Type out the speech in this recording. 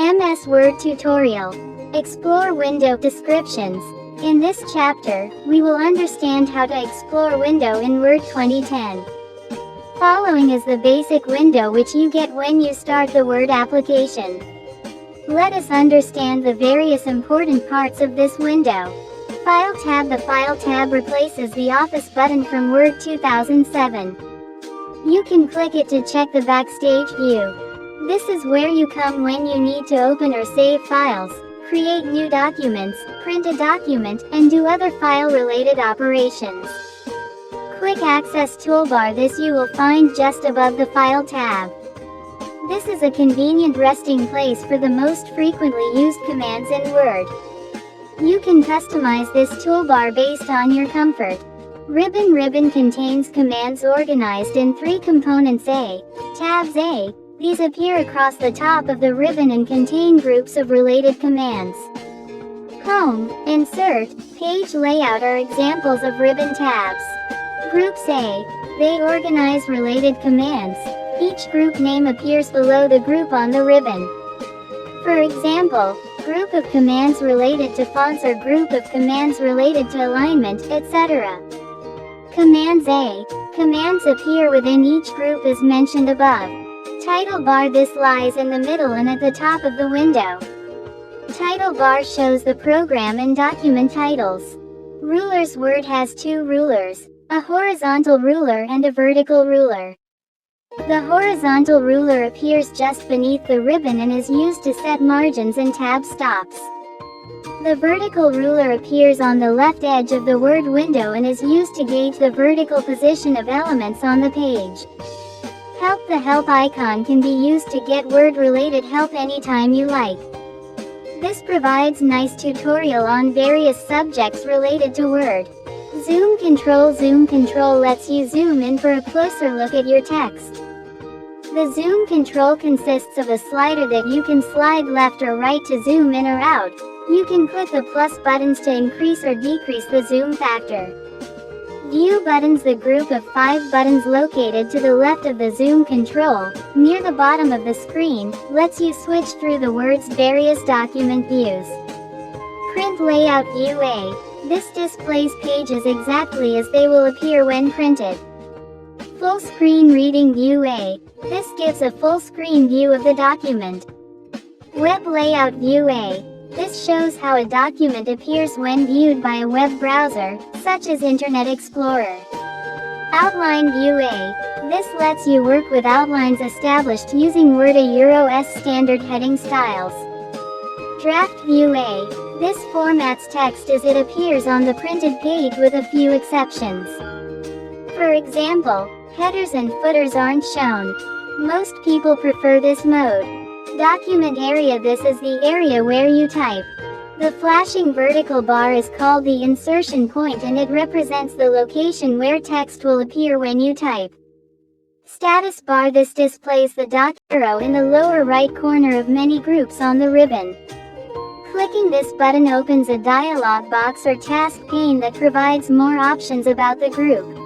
MS Word Tutorial. Explore window descriptions. In this chapter, we will understand how to explore window in Word 2010. Following is the basic window which you get when you start the Word application. Let us understand the various important parts of this window. File tab. The File tab replaces the Office button from Word 2007. You can click it to check the backstage view. This is where you come when you need to open or save files, create new documents, print a document, and do other file-related operations. Quick Access Toolbar. This you will find just above the File tab. This is a convenient resting place for the most frequently used commands in Word. You can customize this toolbar based on your comfort. Ribbon. Ribbon contains commands organized in three components. Tabs. These appear across the top of the ribbon and contain groups of related commands. Home, Insert, Page Layout are examples of ribbon tabs. Groups. They organize related commands. Each group name appears below the group on the ribbon. For example, group of commands related to fonts or group of commands related to alignment, etc. Commands. Commands appear within each group as mentioned above. Title bar. This lies in the middle and at the top of the window. Title bar shows the program and document titles. Rulers. Word has two rulers, a horizontal ruler and a vertical ruler. The horizontal ruler appears just beneath the ribbon and is used to set margins and tab stops. The vertical ruler appears on the left edge of the Word window and is used to gauge the vertical position of elements on the page. Help. The help icon can be used to get Word-related help anytime you like. This provides nice tutorial on various subjects related to Word. Zoom control. Zoom control lets you zoom in for a closer look at your text. The zoom control consists of a slider that you can slide left or right to zoom in or out. You can click the plus buttons to increase or decrease the zoom factor. View buttons. The group of 5 buttons located to the left of the zoom control, near the bottom of the screen, lets you switch through the Word's various document views. Print Layout View. This displays pages exactly as they will appear when printed. Full Screen Reading View. This gives a full screen view of the document. Web Layout View. This shows how a document appears when viewed by a web browser, such as Internet Explorer. Outline View. This lets you work with outlines established using Word Euro-S standard heading styles. Draft View. This formats text as it appears on the printed page with a few exceptions. For example, headers and footers aren't shown. Most people prefer this mode. Document Area. This is the area where you type. The flashing vertical bar is called the insertion point and it represents the location where text will appear when you type. Status Bar. This displays the doc arrow in the lower right corner of many groups on the ribbon. Clicking this button opens a dialog box or task pane that provides more options about the group.